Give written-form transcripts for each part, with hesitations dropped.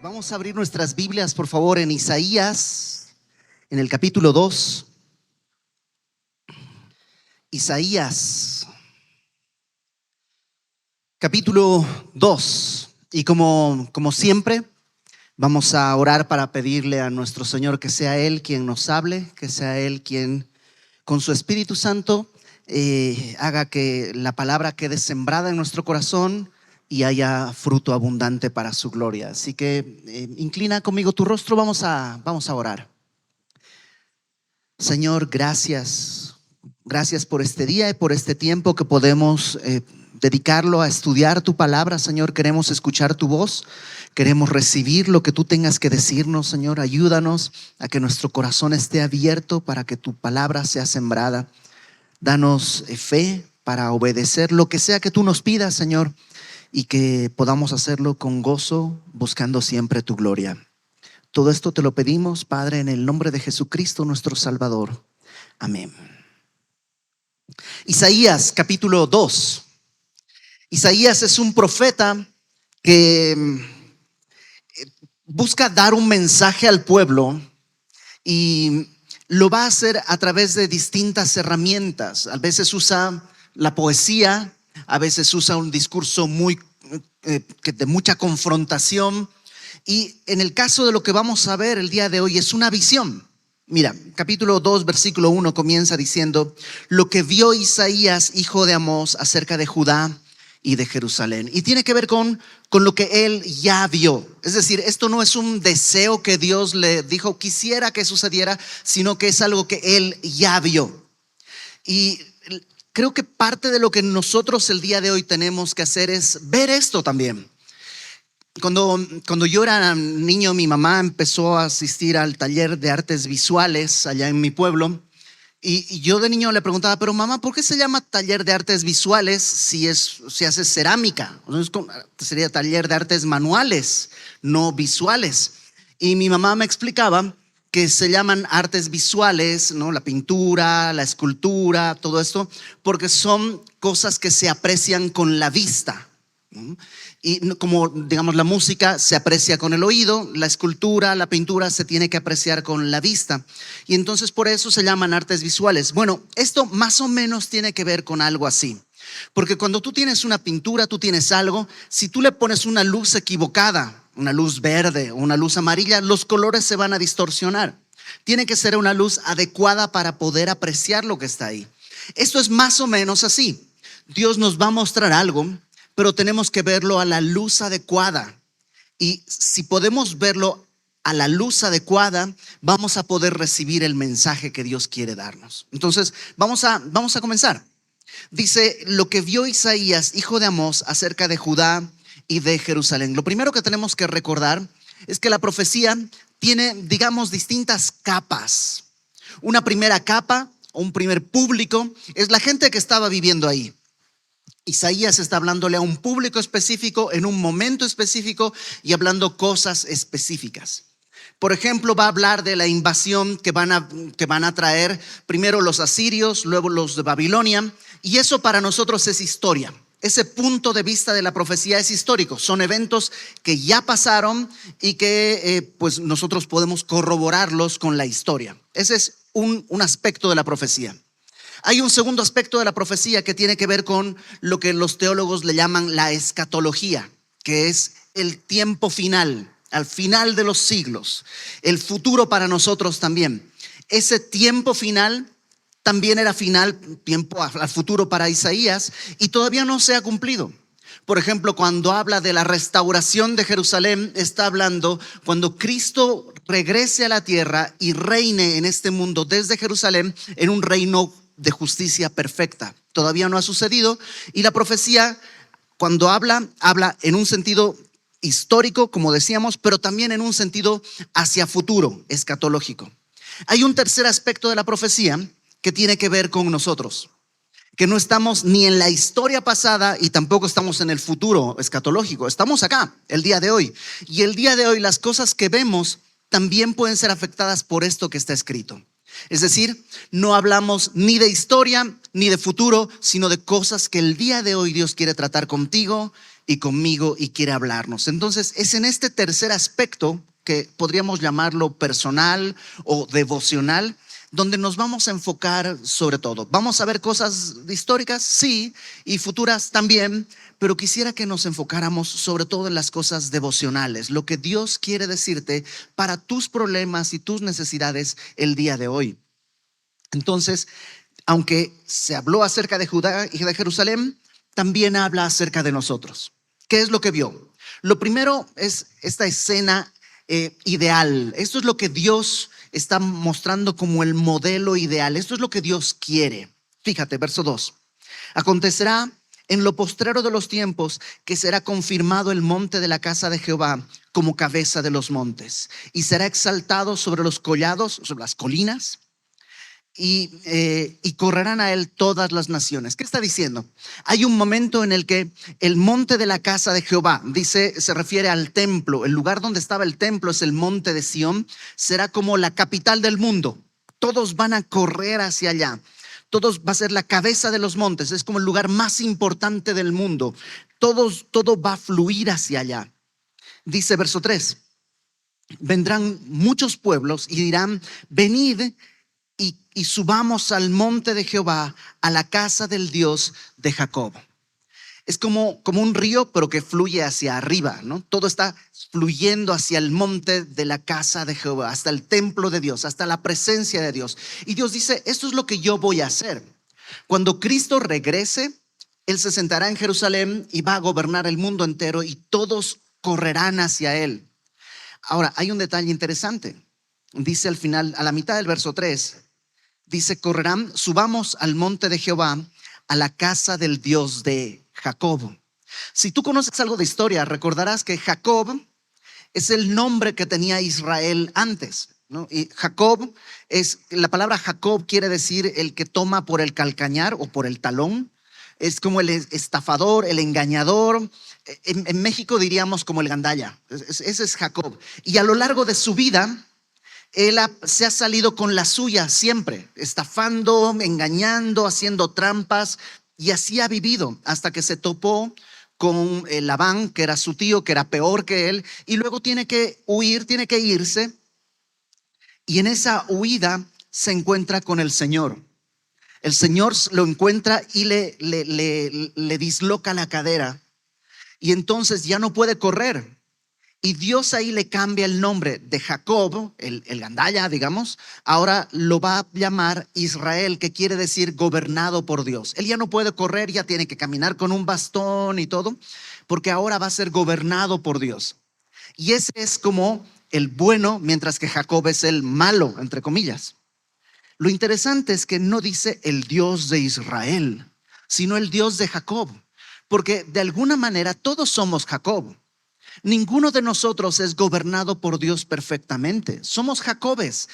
Vamos a abrir nuestras Biblias, por favor, en Isaías, en el capítulo 2. Isaías, capítulo 2. Y como siempre, vamos a orar para pedirle a nuestro Señor que sea Él quien nos hable, que sea Él quien con su Espíritu Santo haga que la palabra quede sembrada en nuestro corazón y haya fruto abundante para su gloria. Así que inclina conmigo tu rostro, vamos a orar. Señor, gracias por este día y por este tiempo que podemos dedicarlo a estudiar tu palabra. Señor, queremos escuchar tu voz, queremos recibir lo que tú tengas que decirnos. Señor, ayúdanos a que nuestro corazón esté abierto para que tu palabra sea sembrada. Danos fe para obedecer lo que sea que tú nos pidas, Señor, y que podamos hacerlo con gozo, buscando siempre tu gloria. Todo esto te lo pedimos, Padre, en el nombre de Jesucristo, nuestro Salvador. Amén. Isaías, capítulo 2. Isaías es un profeta que busca dar un mensaje al pueblo y lo va a hacer a través de distintas herramientas. A veces usa la poesía, a veces usa un discurso de mucha confrontación. Y en el caso de lo que vamos a ver el día de hoy es una visión. Mira, capítulo 2, versículo 1 comienza diciendo: lo que vio Isaías, hijo de Amós, acerca de Judá y de Jerusalén. Y tiene que ver con lo que él ya vio. Es decir, esto no es un deseo que Dios le dijo quisiera que sucediera, sino que es algo que él ya vio. Y creo que parte de lo que nosotros el día de hoy tenemos que hacer es ver esto también. Cuando yo era niño, mi mamá empezó a asistir al taller de artes visuales allá en mi pueblo. Y yo de niño le preguntaba: pero mamá, ¿por qué se llama taller de artes visuales si haces cerámica? Entonces, sería taller de artes manuales, no visuales. Y mi mamá me explicaba que se llaman artes visuales, ¿no? La pintura, la escultura, todo esto, porque son cosas que se aprecian con la vista, ¿no? Y como digamos la música se aprecia con el oído, la escultura, la pintura se tiene que apreciar con la vista. Y entonces por eso se llaman artes visuales. Bueno, esto más o menos tiene que ver con algo así. Porque cuando tú tienes una pintura, tú tienes algo, si tú le pones una luz equivocada, una luz verde o una luz amarilla, los colores se van a distorsionar. Tiene que ser una luz adecuada para poder apreciar lo que está ahí. Esto es más o menos así. Dios nos va a mostrar algo, pero tenemos que verlo a la luz adecuada. Y si podemos verlo a la luz adecuada, vamos a poder recibir el mensaje que Dios quiere darnos. Entonces, vamos a comenzar. Dice: lo que vio Isaías, hijo de Amós, acerca de Judá y de Jerusalén. Lo primero que tenemos que recordar es que la profecía tiene, digamos, distintas capas. Una primera capa, o un primer público, es la gente que estaba viviendo ahí. Isaías está hablándole a un público específico en un momento específico y hablando cosas específicas. Por ejemplo, va a hablar de la invasión que van a traer primero los asirios, luego los de Babilonia, y eso para nosotros es historia. Ese punto de vista de la profecía es histórico. Son eventos que ya pasaron y que pues nosotros podemos corroborarlos con la historia. Ese es un aspecto de la profecía. Hay un segundo aspecto de la profecía que tiene que ver con lo que los teólogos le llaman la escatología, que es el tiempo final, al final de los siglos, el futuro para nosotros también. Ese tiempo final también era tiempo al futuro para Isaías, y todavía no se ha cumplido. Por ejemplo, cuando habla de la restauración de Jerusalén, está hablando cuando Cristo regrese a la tierra y reine en este mundo desde Jerusalén en un reino de justicia perfecta. Todavía no ha sucedido, y la profecía, cuando habla en un sentido histórico, como decíamos, pero también en un sentido hacia futuro, escatológico. Hay un tercer aspecto de la profecía que tiene que ver con nosotros, que no estamos ni en la historia pasada y tampoco estamos en el futuro escatológico. Estamos acá, el día de hoy. Y el día de hoy las cosas que vemos también pueden ser afectadas por esto que está escrito. Es decir, no hablamos ni de historia ni de futuro, sino de cosas que el día de hoy Dios quiere tratar contigo y conmigo y quiere hablarnos. Entonces es en este tercer aspecto, que podríamos llamarlo personal o devocional, donde nos vamos a enfocar sobre todo. Vamos a ver cosas históricas, sí, y futuras también, pero quisiera que nos enfocáramos sobre todo en las cosas devocionales, lo que Dios quiere decirte para tus problemas y tus necesidades el día de hoy. Entonces, aunque se habló acerca de Judá y de Jerusalén, también habla acerca de nosotros. ¿Qué es lo que vio? Lo primero es esta escena ideal. Esto es lo que Dios está mostrando como el modelo ideal. Esto es lo que Dios quiere. Fíjate, verso 2. Acontecerá en lo postrero de los tiempos que será confirmado el monte de la casa de Jehová como cabeza de los montes, y será exaltado sobre los collados, sobre las colinas, y correrán a él todas las naciones. ¿Qué está diciendo? Hay un momento en el que el monte de la casa de Jehová, dice, se refiere al templo. El lugar donde estaba el templo es el monte de Sión. Será como la capital del mundo. Todos van a correr hacia allá. Todos va a ser la cabeza de los montes. Es como el lugar más importante del mundo. Todo va a fluir hacia allá. Dice verso 3. Vendrán muchos pueblos y dirán: venid y subamos al monte de Jehová, a la casa del Dios de Jacob. Es como un río, pero que fluye hacia arriba, ¿no? Todo está fluyendo hacia el monte de la casa de Jehová, hasta el templo de Dios, hasta la presencia de Dios. Y Dios dice: esto es lo que yo voy a hacer. Cuando Cristo regrese, Él se sentará en Jerusalén y va a gobernar el mundo entero, y todos correrán hacia Él. Ahora, hay un detalle interesante. Dice al final, a la mitad del verso 3, dice: correrán, subamos al monte de Jehová, a la casa del Dios de Jacob. Si tú conoces algo de historia, recordarás que Jacob es el nombre que tenía Israel antes, ¿no? Y Jacob la palabra Jacob quiere decir el que toma por el calcañar o por el talón. Es como el estafador, el engañador. En México diríamos como el gandalla. Ese es Jacob. Y a lo largo de su vida, él se ha salido con la suya siempre, estafando, engañando, haciendo trampas, y así ha vivido hasta que se topó con Labán, que era su tío, que era peor que él, y luego tiene que huir, tiene que irse, y en esa huida se encuentra con el Señor. El Señor lo encuentra y le disloca la cadera, y entonces ya no puede correr. Y Dios ahí le cambia el nombre de Jacob, el gandalla, digamos. Ahora lo va a llamar Israel, que quiere decir gobernado por Dios. Él ya no puede correr, ya tiene que caminar con un bastón y todo, porque ahora va a ser gobernado por Dios. Y ese es como el bueno, mientras que Jacob es el malo, entre comillas. Lo interesante es que no dice el Dios de Israel, sino el Dios de Jacob, porque de alguna manera todos somos Jacob. Ninguno de nosotros es gobernado por Dios perfectamente. Somos Jacobes.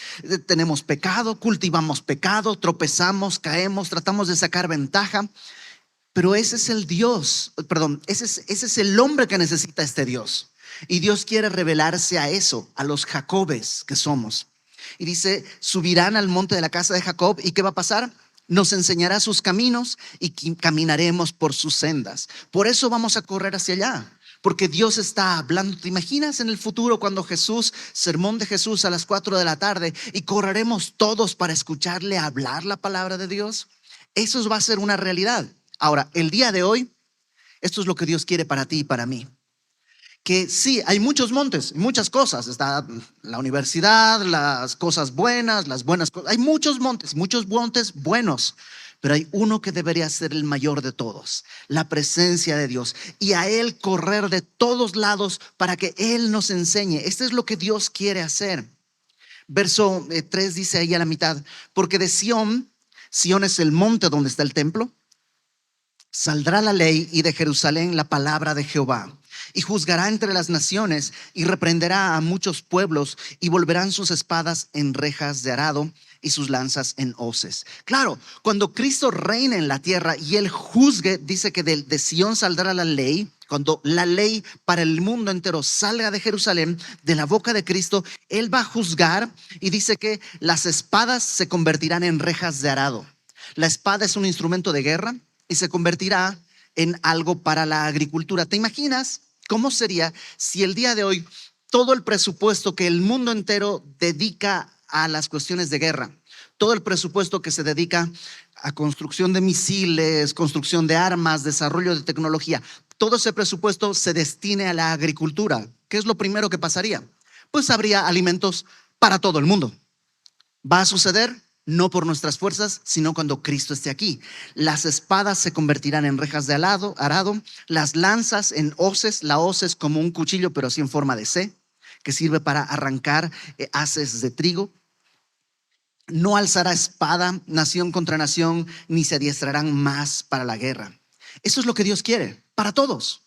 Tenemos pecado, cultivamos pecado, tropezamos, caemos, tratamos de sacar ventaja. Pero ese es el Dios, perdón, ese es el hombre que necesita este Dios. Y Dios quiere revelarse a eso, a los Jacobes que somos. Y dice: subirán al monte de la casa de Jacob. ¿Y qué va a pasar? Nos enseñará sus caminos y caminaremos por sus sendas. Por eso vamos a correr hacia allá. Porque Dios está hablando. ¿Te imaginas en el futuro cuando sermón de Jesús a las 4 de la tarde, y correremos todos para escucharle hablar la palabra de Dios? Eso va a ser una realidad. Ahora, el día de hoy, esto es lo que Dios quiere para ti y para mí. Que sí, hay muchos montes, muchas cosas. Está la universidad, las cosas buenas, las buenas cosas. Hay muchos montes buenos. Pero hay uno que debería ser el mayor de todos: la presencia de Dios. Y a Él correr de todos lados para que Él nos enseñe. Esto es lo que Dios quiere hacer. Verso 3 dice ahí a la mitad: porque de Sión es el monte donde está el templo, saldrá la ley, y de Jerusalén la palabra de Jehová. Y juzgará entre las naciones, y reprenderá a muchos pueblos, y volverán sus espadas en rejas de arado, y sus lanzas en hoces. Claro, cuando Cristo reine en la tierra y Él juzgue, dice que de Sión saldrá la ley. Cuando la ley para el mundo entero salga de Jerusalén, de la boca de Cristo, Él va a juzgar, y dice que las espadas se convertirán en rejas de arado. La espada es un instrumento de guerra y se convertirá en algo para la agricultura. ¿Te imaginas cómo sería si el día de hoy todo el presupuesto que el mundo entero dedica a las cuestiones de guerra, todo el presupuesto que se dedica a construcción de misiles, construcción de armas, desarrollo de tecnología, todo ese presupuesto se destine a la agricultura? ¿Qué es lo primero que pasaría? Pues habría alimentos para todo el mundo. ¿Va a suceder? No por nuestras fuerzas, sino cuando Cristo esté aquí. Las espadas se convertirán en rejas de arado, las lanzas en hoces. La hoz es como un cuchillo, pero así en forma de C, que sirve para arrancar haces de trigo. No alzará espada nación contra nación, ni se adiestrarán más para la guerra. Eso es lo que Dios quiere, para todos.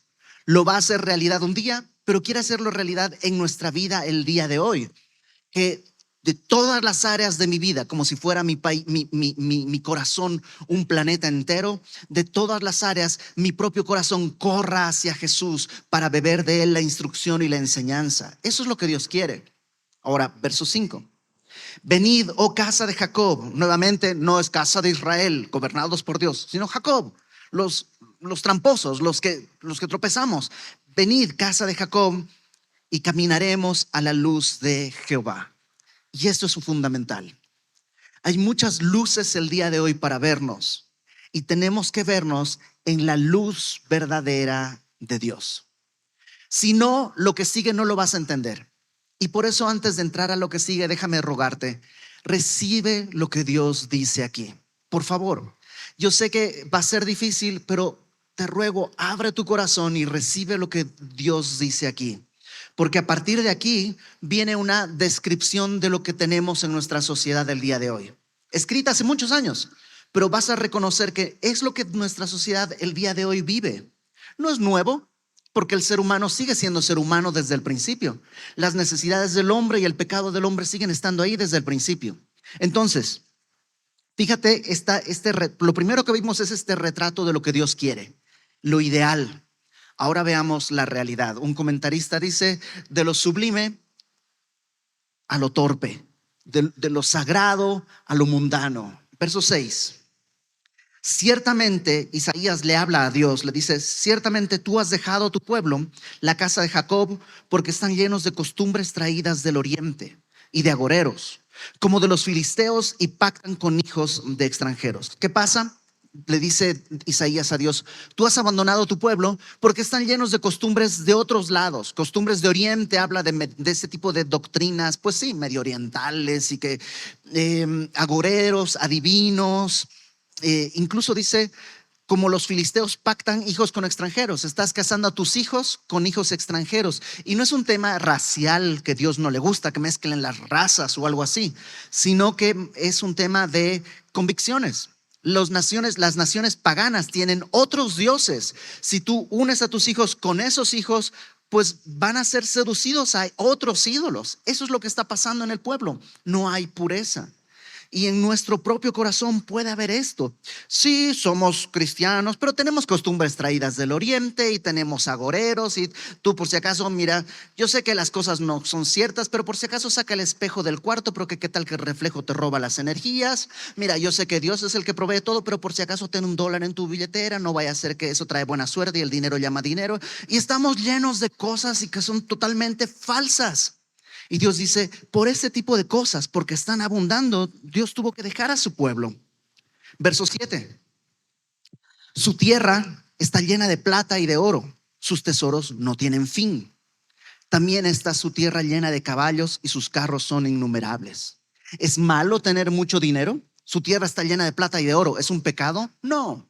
Lo va a hacer realidad un día, pero quiere hacerlo realidad en nuestra vida el día de hoy. Que de todas las áreas de mi vida, como si fuera mi corazón un planeta entero, de todas las áreas, mi propio corazón corra hacia Jesús para beber de Él la instrucción y la enseñanza. Eso es lo que Dios quiere. Ahora, verso 5. Venid, oh casa de Jacob. Nuevamente, no es casa de Israel, gobernados por Dios, sino Jacob, los tramposos, los que tropezamos. Venid, casa de Jacob, y caminaremos a la luz de Jehová. Y esto es fundamental. Hay muchas luces el día de hoy para vernos, y tenemos que vernos en la luz verdadera de Dios. Si no, lo que sigue no lo vas a entender. Y por eso, antes de entrar a lo que sigue, déjame rogarte, recibe lo que Dios dice aquí. Por favor, yo sé que va a ser difícil, pero te ruego, abre tu corazón y recibe lo que Dios dice aquí. Porque a partir de aquí viene una descripción de lo que tenemos en nuestra sociedad del día de hoy, escrita hace muchos años, pero vas a reconocer que es lo que nuestra sociedad el día de hoy vive. No es nuevo, porque el ser humano sigue siendo ser humano desde el principio. Las necesidades del hombre y el pecado del hombre siguen estando ahí desde el principio. Entonces, fíjate, lo primero que vimos es este retrato de lo que Dios quiere, lo ideal. Ahora veamos la realidad. Un comentarista dice: de lo sublime a lo torpe, de lo sagrado a lo mundano. Verso 6. Ciertamente, Isaías le habla a Dios, le dice: ciertamente tú has dejado tu pueblo, la casa de Jacob, porque están llenos de costumbres traídas del oriente y de agoreros, como de los filisteos, y pactan con hijos de extranjeros. ¿Qué pasa? Le dice Isaías a Dios: tú has abandonado tu pueblo porque están llenos de costumbres de otros lados, costumbres de oriente. Habla de ese tipo de doctrinas, pues sí, medio orientales, y que agoreros, adivinos. Incluso dice: como los filisteos pactan hijos con extranjeros. Estás casando a tus hijos con hijos extranjeros. Y no es un tema racial que Dios no le gusta, que mezclen las razas o algo así, sino que es un tema de convicciones. Las naciones paganas tienen otros dioses. Si tú unes a tus hijos con esos hijos, pues van a ser seducidos a otros ídolos. Eso es lo que está pasando en el pueblo. No hay pureza. Y en nuestro propio corazón puede haber esto. Sí, somos cristianos, pero tenemos costumbres traídas del oriente y tenemos agoreros. Y tú, por si acaso, mira, yo sé que las cosas no son ciertas, pero por si acaso saca el espejo del cuarto, porque qué tal que el reflejo te roba las energías. Mira, yo sé que Dios es el que provee todo, pero por si acaso ten $1 en tu billetera, no vaya a ser que eso trae buena suerte y el dinero llama dinero. Y estamos llenos de cosas y que son totalmente falsas. Y Dios dice: por este tipo de cosas, porque están abundando, Dios tuvo que dejar a su pueblo. Verso 7. Su tierra está llena de plata y de oro, sus tesoros no tienen fin. También está su tierra llena de caballos y sus carros son innumerables. ¿Es malo tener mucho dinero? Su tierra está llena de plata y de oro. ¿Es un pecado? No.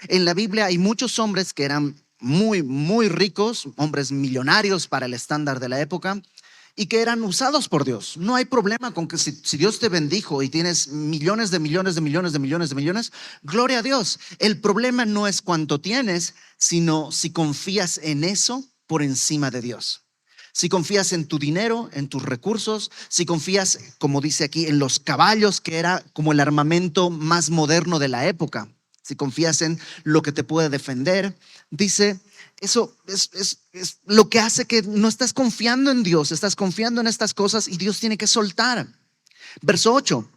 En la Biblia hay muchos hombres que eran muy, muy ricos, hombres millonarios para el estándar de la época, y que eran usados por Dios. No hay problema con que si Dios te bendijo y tienes millones de millones de millones de millones de millones, gloria a Dios. El problema no es cuánto tienes, sino si confías en eso por encima de Dios. Si confías en tu dinero, en tus recursos, si confías, como dice aquí, en los caballos, que era como el armamento más moderno de la época, si confías en lo que te puede defender, dice, eso es lo que hace que no estás confiando en Dios, estás confiando en estas cosas y Dios tiene que soltar. Verso 8.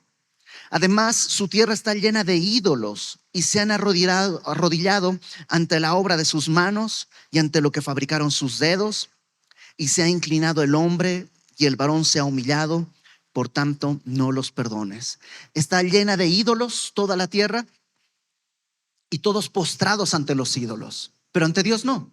Además, su tierra está llena de ídolos y se han arrodillado ante la obra de sus manos y ante lo que fabricaron sus dedos, y se ha inclinado el hombre y el varón se ha humillado, por tanto no los perdones. Está llena de ídolos toda la tierra y todos postrados ante los ídolos, pero ante Dios no.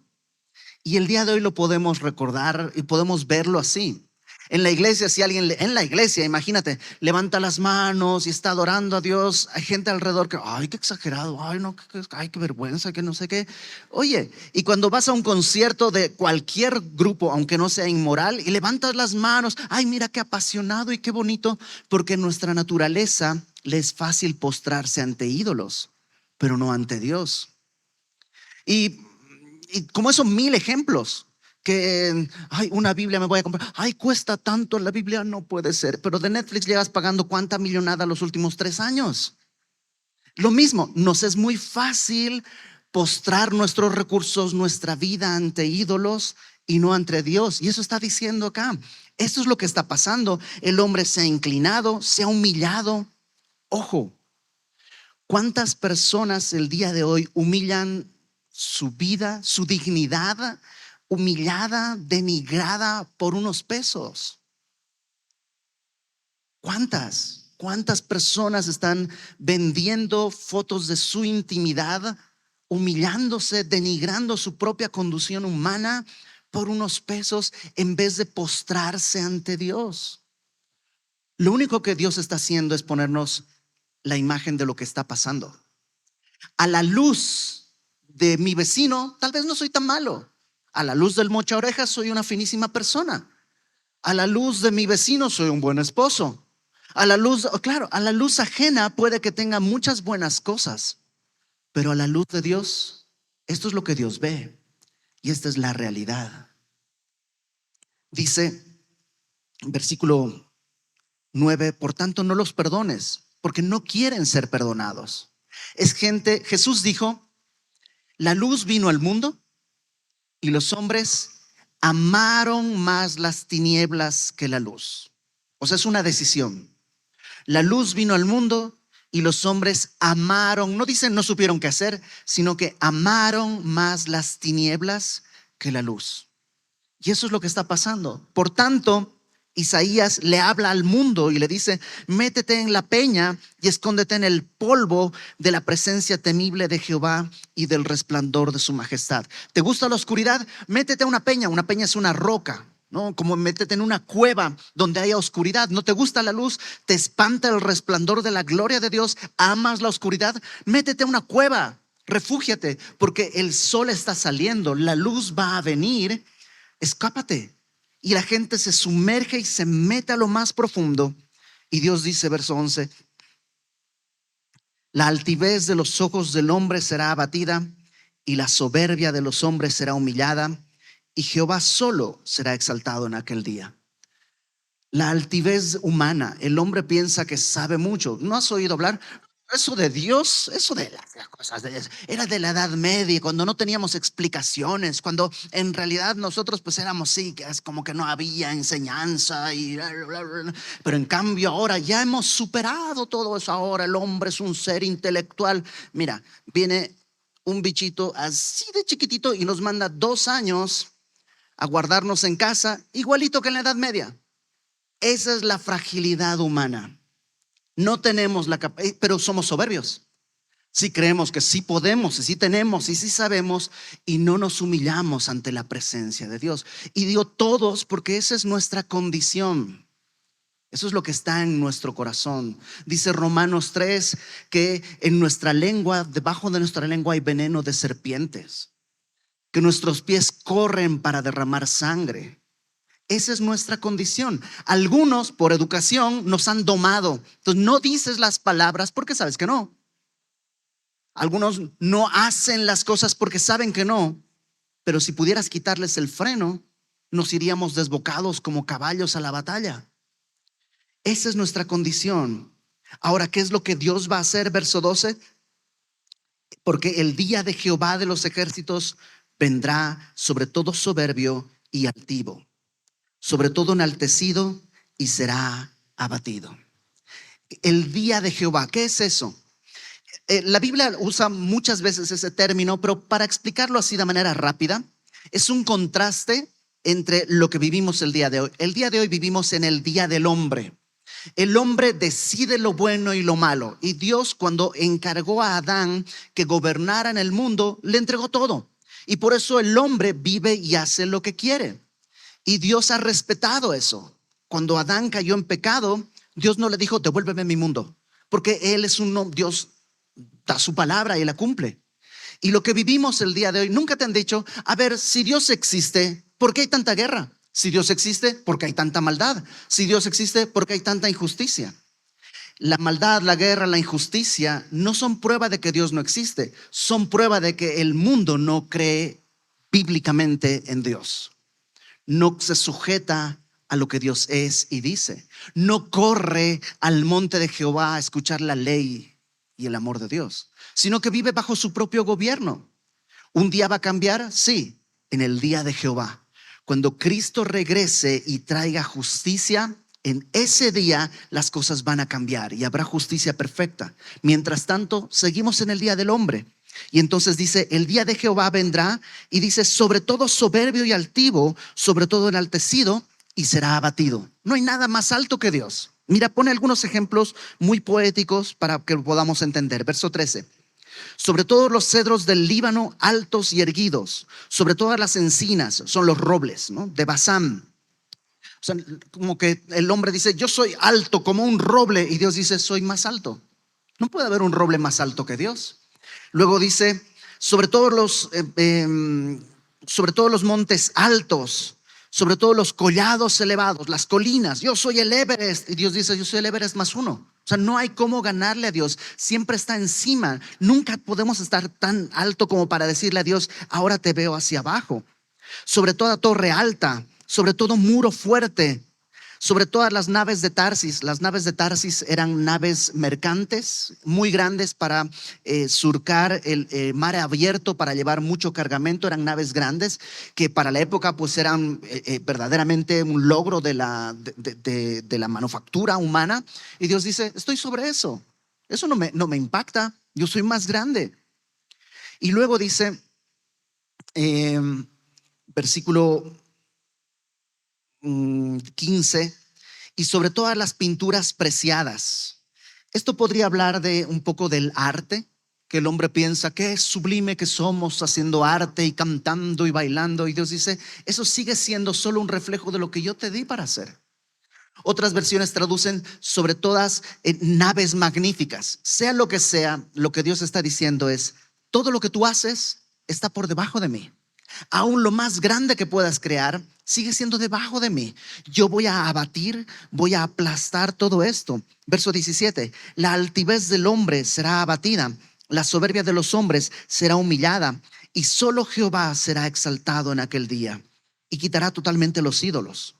Y el día de hoy lo podemos recordar y podemos verlo así. En la iglesia, si alguien en la iglesia, imagínate, levanta las manos y está adorando a Dios, hay gente alrededor que, ay, qué exagerado, ay, no, ay, qué vergüenza, que no sé qué. Oye, y cuando vas a un concierto de cualquier grupo, aunque no sea inmoral, y levantas las manos, ay, mira qué apasionado y qué bonito, porque en nuestra naturaleza le es fácil postrarse ante ídolos, pero no ante Dios. Y como eso, mil ejemplos. Que, ay, una Biblia me voy a comprar. Ay, cuesta tanto la Biblia, no puede ser. Pero de Netflix llegas pagando cuánta millonada los últimos 3 años. Lo mismo, nos es muy fácil postrar nuestros recursos, nuestra vida ante ídolos y no ante Dios. Y eso está diciendo acá. Esto es lo que está pasando. El hombre se ha inclinado, se ha humillado. Ojo, ¿cuántas personas el día de hoy humillan su vida, su dignidad, humillada, denigrada por unos pesos? ¿Cuántas personas están vendiendo fotos de su intimidad, humillándose, denigrando su propia condición humana por unos pesos en vez de postrarse ante Dios? Lo único que Dios está haciendo es ponernos la imagen de lo que está pasando. A la luz de mi vecino, tal vez no soy tan malo. A la luz del mocha orejas, soy una finísima persona. A la luz de mi vecino, soy un buen esposo. A la luz, claro, a la luz ajena puede que tenga muchas buenas cosas, pero a la luz de Dios, esto es lo que Dios ve y esta es la realidad. Dice, versículo 9, por tanto no los perdones, porque no quieren ser perdonados. Es gente, Jesús dijo, la luz vino al mundo y los hombres amaron más las tinieblas que la luz. O sea, es una decisión. La luz vino al mundo y los hombres amaron, no dicen no supieron qué hacer, sino que amaron más las tinieblas que la luz. Y eso es lo que está pasando. Por tanto, Isaías le habla al mundo y le dice, métete en la peña y escóndete en el polvo de la presencia temible de Jehová y del resplandor de su majestad. ¿Te gusta la oscuridad? Métete a una peña. Una peña es una roca, ¿no? Como métete en una cueva donde haya oscuridad. ¿No te gusta la luz? ¿Te espanta el resplandor de la gloria de Dios? ¿Amas la oscuridad? Métete a una cueva, refúgiate, porque el sol está saliendo, la luz va a venir. Escápate. Y la gente se sumerge y se mete a lo más profundo. Y Dios dice, verso 11, la altivez de los ojos del hombre será abatida y la soberbia de los hombres será humillada y Jehová solo será exaltado en aquel día. La altivez humana, el hombre piensa que sabe mucho. ¿No has oído hablar? Eso de Dios, eso de las cosas era de la Edad Media, cuando no teníamos explicaciones, cuando en realidad nosotros pues éramos sí, que es como que no había enseñanza pero en cambio ahora ya hemos superado todo eso. Ahora el hombre es un ser intelectual. Mira, viene un bichito así de chiquitito y nos manda 2 años a guardarnos en casa, igualito que en la Edad Media. Esa es la fragilidad humana. No tenemos la capacidad, pero somos soberbios. Sí creemos que sí podemos, y sí tenemos, y sí sabemos, y no nos humillamos ante la presencia de Dios. Y digo todos porque esa es nuestra condición. Eso es lo que está en nuestro corazón. Dice Romanos 3 que en nuestra lengua, debajo de nuestra lengua hay veneno de serpientes, que nuestros pies corren para derramar sangre. Esa es nuestra condición. Algunos por educación nos han domado. Entonces no dices las palabras porque sabes que no. Algunos no hacen las cosas porque saben que no. Pero si pudieras quitarles el freno, nos iríamos desbocados como caballos a la batalla. Esa es nuestra condición. Ahora, ¿qué es lo que Dios va a hacer? Verso 12. Porque el día de Jehová de los ejércitos vendrá sobre todo soberbio y altivo, sobre todo enaltecido, y será abatido. El día de Jehová, ¿qué es eso? La Biblia usa muchas veces ese término, pero para explicarlo así de manera rápida, es un contraste entre lo que vivimos el día de hoy. El día de hoy vivimos en el día del hombre. El hombre decide lo bueno y lo malo. Y Dios, cuando encargó a Adán que gobernara en el mundo, le entregó todo. Y por eso el hombre vive y hace lo que quiere. Y Dios ha respetado eso. Cuando Adán cayó en pecado, Dios no le dijo, devuélveme mi mundo, porque Él es un Dios, da su palabra y la cumple. Y lo que vivimos el día de hoy, nunca te han dicho, a ver, si Dios existe, ¿por qué hay tanta guerra? Si Dios existe, ¿por qué hay tanta maldad? Si Dios existe, ¿por qué hay tanta injusticia? La maldad, la guerra, la injusticia no son prueba de que Dios no existe, son prueba de que el mundo no cree bíblicamente en Dios. No se sujeta a lo que Dios es y dice. No corre al monte de Jehová a escuchar la ley y el amor de Dios, sino que vive bajo su propio gobierno. ¿Un día va a cambiar? Sí, en el día de Jehová. Cuando Cristo regrese y traiga justicia, en ese día las cosas van a cambiar y habrá justicia perfecta. Mientras tanto, seguimos en el día del hombre. Y entonces dice, el día de Jehová vendrá, y dice, sobre todo soberbio y altivo, sobre todo enaltecido, y será abatido. No hay nada más alto que Dios. Mira, pone algunos ejemplos muy poéticos para que podamos entender. Verso 13. Sobre todos los cedros del Líbano, altos y erguidos, sobre todas las encinas, son los robles, ¿no?, de Basán. O sea, como que el hombre dice, yo soy alto como un roble, y Dios dice, soy más alto. No puede haber un roble más alto que Dios. Luego dice, sobre todos los montes altos, sobre todos los collados elevados, las colinas, yo soy el Everest. Y Dios dice, yo soy el Everest más uno. O sea, no hay cómo ganarle a Dios. Siempre está encima. Nunca podemos estar tan alto como para decirle a Dios, ahora te veo hacia abajo. Sobre toda torre alta, sobre todo muro fuerte, sobre todas las naves de Tarsis. Las naves de Tarsis eran naves mercantes muy grandes para surcar el mar abierto, para llevar mucho cargamento. Eran naves grandes que para la época pues eran verdaderamente un logro de la manufactura humana. Y Dios dice, estoy sobre eso. Eso no me impacta. Yo soy más grande. Y luego dice, versículo 15, y sobre todas las pinturas preciadas. Esto podría hablar de un poco del arte, que el hombre piensa que es sublime que somos haciendo arte y cantando y bailando, y Dios dice, eso sigue siendo solo un reflejo de lo que yo te di para hacer. Otras versiones traducen sobre todas naves magníficas. Sea lo que Dios está diciendo es, todo lo que tú haces está por debajo de mí. Aún lo más grande que puedas crear sigue siendo debajo de mí. Yo voy a abatir, voy a aplastar todo esto. Verso 17, la altivez del hombre será abatida, la soberbia de los hombres será humillada, y solo Jehová será exaltado en aquel día, y quitará totalmente los ídolos.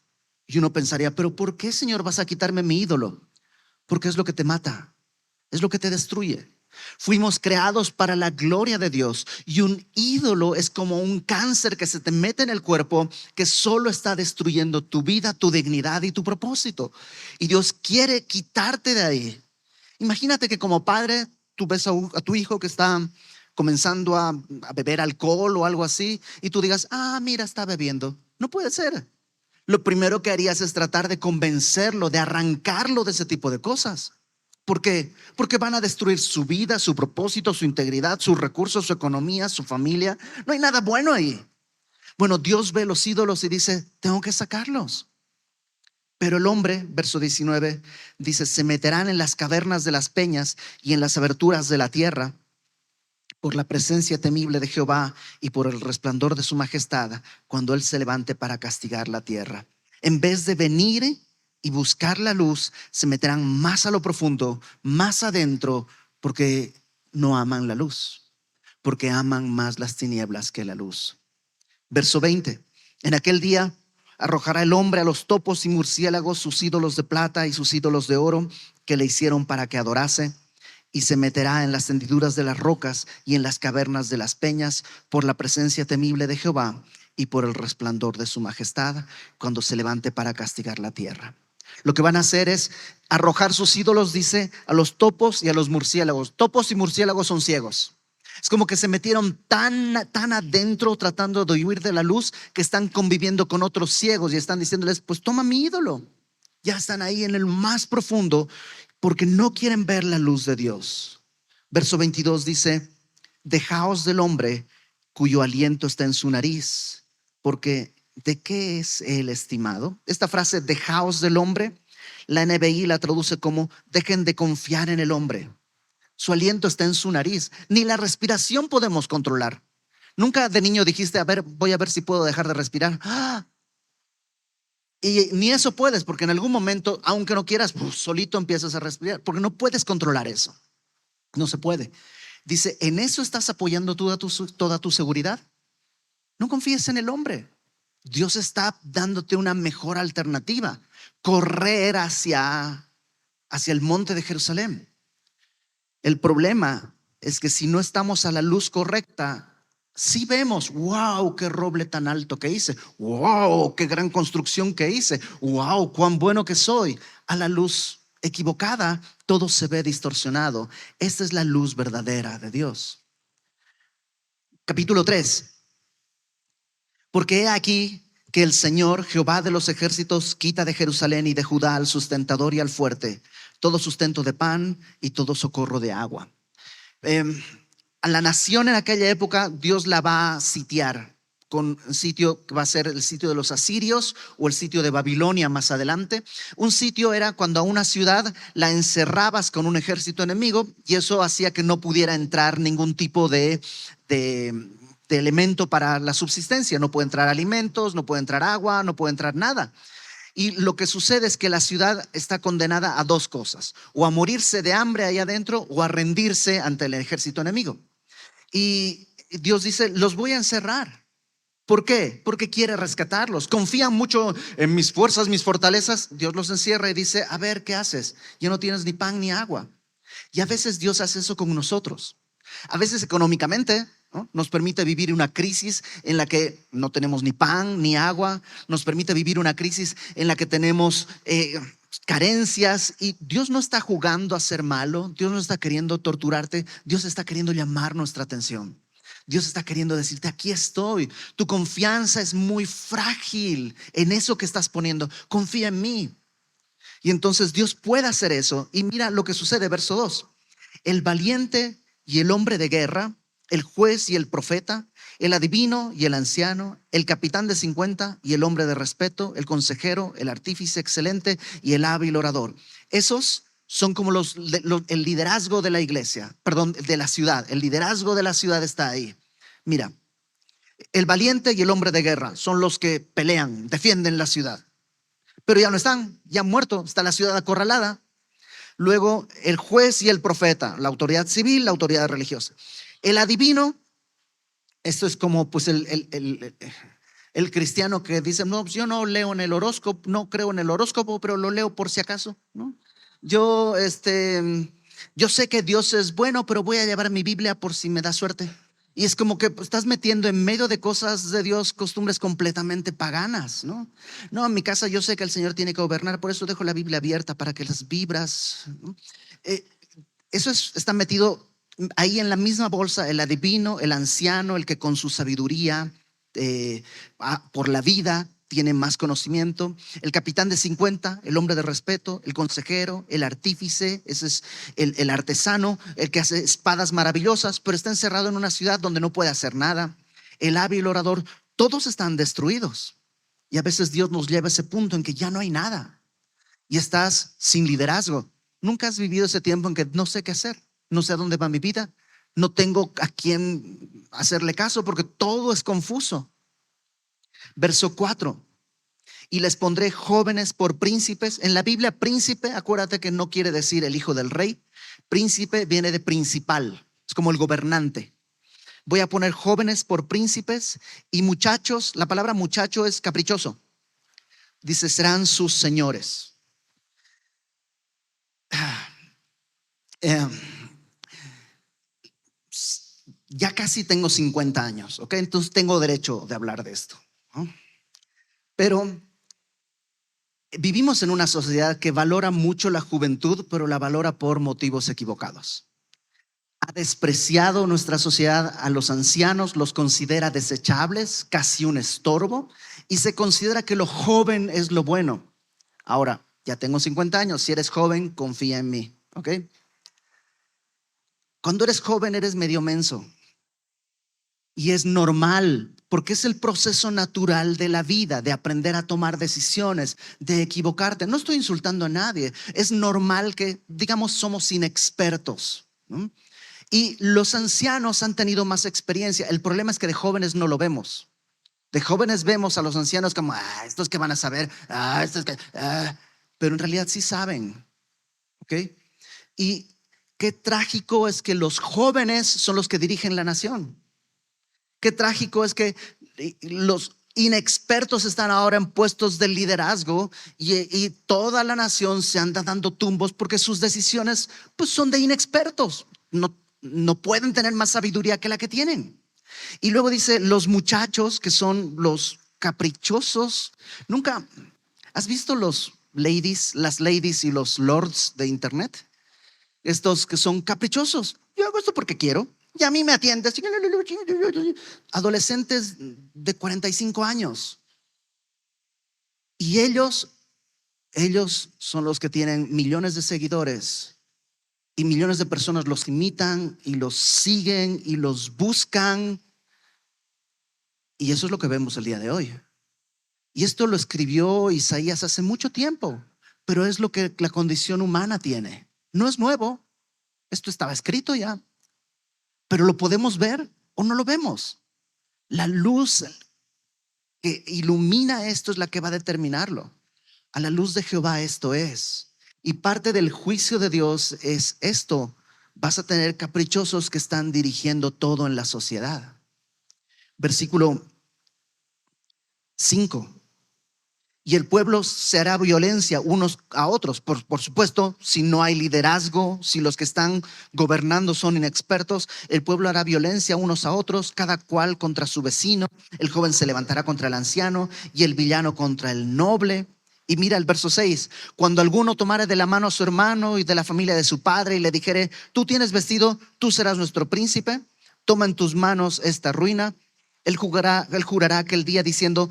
Y uno pensaría, pero ¿por qué, Señor, vas a quitarme mi ídolo? Porque es lo que te mata, es lo que te destruye. Fuimos creados para la gloria de Dios, y un ídolo es como un cáncer que se te mete en el cuerpo, que solo está destruyendo tu vida, tu dignidad y tu propósito. Y Dios quiere quitarte de ahí. Imagínate que como padre tú ves a tu hijo que está comenzando a beber alcohol o algo así, y tú digas, mira, está bebiendo. No puede ser. Lo primero que harías es tratar de convencerlo, de arrancarlo de ese tipo de cosas. ¿Por qué? Porque van a destruir su vida, su propósito, su integridad, sus recursos, su economía, su familia. No hay nada bueno ahí. Bueno, Dios ve los ídolos y dice, tengo que sacarlos. Pero el hombre, verso 19, dice, se meterán en las cavernas de las peñas y en las aberturas de la tierra, por la presencia temible de Jehová y por el resplandor de su majestad, cuando Él se levante para castigar la tierra. En vez de venir y buscar la luz, se meterán más a lo profundo, más adentro, porque no aman la luz, porque aman más las tinieblas que la luz. Verso 20, en aquel día arrojará el hombre a los topos y murciélagos sus ídolos de plata y sus ídolos de oro que le hicieron para que adorase, y se meterá en las hendiduras de las rocas y en las cavernas de las peñas, por la presencia temible de Jehová y por el resplandor de su majestad, cuando se levante para castigar la tierra. Lo que van a hacer es arrojar sus ídolos, dice, a los topos y a los murciélagos. Topos y murciélagos son ciegos. Es como que se metieron tan adentro tratando de huir de la luz que están conviviendo con otros ciegos y están diciéndoles, pues toma mi ídolo. Ya están ahí en el más profundo porque no quieren ver la luz de Dios. Verso 22 dice, dejaos del hombre cuyo aliento está en su nariz, porque ¿de qué es él estimado? Esta frase, dejaos del hombre, la NBI la traduce como dejen de confiar en el hombre. Su aliento está en su nariz. Ni la respiración podemos controlar. Nunca de niño dijiste, a ver, voy a ver si puedo dejar de respirar. ¡Ah! Y ni eso puedes, porque en algún momento, aunque no quieras, solito empiezas a respirar, porque no puedes controlar eso. No se puede. Dice, ¿en eso estás apoyando toda tu seguridad? No confíes en el hombre. Dios está dándote una mejor alternativa. Correr hacia el monte de Jerusalén. El problema es que si no estamos a la luz correcta, sí vemos, wow, qué roble tan alto que hice, wow, qué gran construcción que hice, wow, cuán bueno que soy. A la luz equivocada, todo se ve distorsionado. Esta es la luz verdadera de Dios. Capítulo 3. Porque he aquí que el Señor, Jehová de los ejércitos, quita de Jerusalén y de Judá al sustentador y al fuerte, todo sustento de pan y todo socorro de agua. A la nación en aquella época Dios la va a sitiar con un sitio que va a ser el sitio de los asirios o el sitio de Babilonia más adelante. Un sitio era cuando a una ciudad la encerrabas con un ejército enemigo y eso hacía que no pudiera entrar ningún tipo de elemento para la subsistencia. No puede entrar alimentos, no puede entrar agua, no puede entrar nada. Y lo que sucede es que la ciudad está condenada a dos cosas: o a morirse de hambre ahí adentro o a rendirse ante el ejército enemigo. Y Dios dice, los voy a encerrar. ¿Por qué? Porque quiere rescatarlos. Confían mucho en mis fuerzas, mis fortalezas. Dios los encierra y dice, a ver, ¿qué haces? Ya no tienes ni pan ni agua. Y a veces Dios hace eso con nosotros. A veces económicamente, ¿no? Nos permite vivir una crisis en la que no tenemos ni pan ni agua. Nos permite vivir una crisis en la que tenemos carencias, y Dios no está jugando a ser malo. Dios no está queriendo torturarte. Dios está queriendo llamar nuestra atención. Dios está queriendo decirte, aquí estoy. Tu confianza es muy frágil en eso que estás poniendo. Confía en mí. Y entonces Dios puede hacer eso. Y mira lo que sucede, verso 2. El valiente y el hombre de guerra, el juez y el profeta, el adivino y el anciano, el capitán de 50 y el hombre de respeto, el consejero, el artífice excelente y el hábil orador. Esos son como el liderazgo de la iglesia, perdón, de la ciudad. El liderazgo de la ciudad está ahí. Mira, el valiente y el hombre de guerra son los que pelean, defienden la ciudad, pero ya no están, ya han muerto, está la ciudad acorralada. Luego el juez y el profeta, la autoridad civil, la autoridad religiosa. El adivino, esto es como pues el cristiano que dice, no, yo no leo en el horóscopo, no creo en el horóscopo, pero lo leo por si acaso, ¿no? Yo sé que Dios es bueno, pero voy a llevar mi Biblia por si me da suerte. Y es como que estás metiendo en medio de cosas de Dios costumbres completamente paganas, ¿no? No, en mi casa yo sé que el Señor tiene que gobernar, por eso dejo la Biblia abierta para que las vibras, ¿no? Eso está metido ahí en la misma bolsa, el adivino, el anciano, el que con su sabiduría por la vida tiene más conocimiento, el capitán de 50, el hombre de respeto, el consejero, el artífice, ese es el artesano, el que hace espadas maravillosas, pero está encerrado en una ciudad donde no puede hacer nada, el hábil orador. Todos están destruidos. Y a veces Dios nos lleva a ese punto en que ya no hay nada y estás sin liderazgo. Nunca has vivido ese tiempo en que no sé qué hacer, no sé a dónde va mi vida, no tengo a quién hacerle caso porque todo es confuso. Verso 4. Y les pondré jóvenes por príncipes. En la Biblia, príncipe, acuérdate que no quiere decir el hijo del rey. Príncipe viene de principal, es como el gobernante. Voy a poner jóvenes por príncipes y muchachos. La palabra muchacho es caprichoso. Dice, serán sus señores. Ya casi tengo 50 años, ¿ok? Entonces tengo derecho de hablar de esto, ¿no? Pero Vivimos en una sociedad que valora mucho la juventud, pero la valora por motivos equivocados. Ha despreciado nuestra sociedad a los ancianos, los considera desechables, casi un estorbo, y se considera que lo joven es lo bueno. Ahora, ya tengo 50 años, si eres joven, confía en mí, ¿ok? Cuando eres joven eres medio menso y es normal porque es el proceso natural de la vida, de aprender a tomar decisiones, de equivocarte. No estoy insultando a nadie, es normal que, digamos, somos inexpertos, ¿no? Y los ancianos han tenido más experiencia. El problema es que de jóvenes no lo vemos. De jóvenes vemos a los ancianos como, estos que van a saber, estos que, pero en realidad sí saben, ¿ok? Y qué trágico es que los jóvenes son los que dirigen la nación. Qué trágico es que los inexpertos están ahora en puestos de liderazgo y toda la nación se anda dando tumbos porque sus decisiones pues son de inexpertos. No pueden tener más sabiduría que la que tienen. Y luego dice, los muchachos que son los caprichosos. Nunca, ¿has visto las ladies y los lords de internet? Estos que son caprichosos. Yo hago esto porque quiero y a mí me atiendes. Adolescentes de 45 años. Y ellos son los que tienen millones de seguidores y millones de personas los imitan y los siguen y los buscan. Y eso es lo que vemos el día de hoy. Y esto lo escribió Isaías hace mucho tiempo, pero es lo que la condición humana tiene. No es nuevo, esto estaba escrito ya, pero lo podemos ver o no lo vemos. La luz que ilumina esto es la que va a determinarlo. A la luz de Jehová esto es. Y parte del juicio de Dios es esto. Vas a tener caprichosos que están dirigiendo todo en la sociedad. Versículo 5. Y el pueblo se hará violencia unos a otros. Por supuesto, si no hay liderazgo, si los que están gobernando son inexpertos, el pueblo hará violencia unos a otros, cada cual contra su vecino. El joven se levantará contra el anciano y el villano contra el noble. Y mira el verso 6. Cuando alguno tomare de la mano a su hermano y de la familia de su padre y le dijere, tú tienes vestido, tú serás nuestro príncipe, toma en tus manos esta ruina. Él jurará aquel día diciendo,